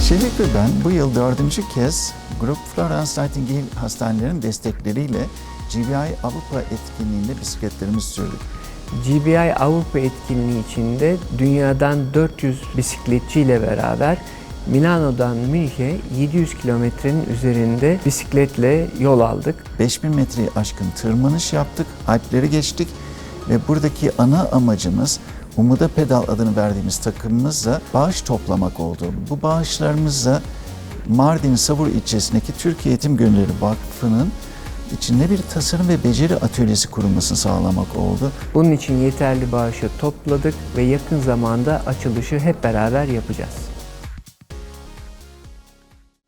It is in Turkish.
Şevik ve ben bu yıl 4. kez Grup Florence Nightingale hastanelerinin destekleriyle GBI Avrupa etkinliğinde bisikletlerimizi sürdük. GBI Avrupa etkinliği içinde dünyadan 400 bisikletçi ile beraber Milano'dan Münih'e 700 kilometrenin üzerinde bisikletle yol aldık. 5000 metreyi aşkın tırmanış yaptık, Alpleri geçtik ve buradaki ana amacımız Umuda Pedal adını verdiğimiz takımımızla bağış toplamak oldu. Bu bağışlarımızla Mardin Savur ilçesindeki Türkiye Eğitim Gönülleri Vakfı'nın içinde bir tasarım ve beceri atölyesi kurulmasını sağlamak oldu. Bunun için yeterli bağışı topladık ve yakın zamanda açılışı hep beraber yapacağız.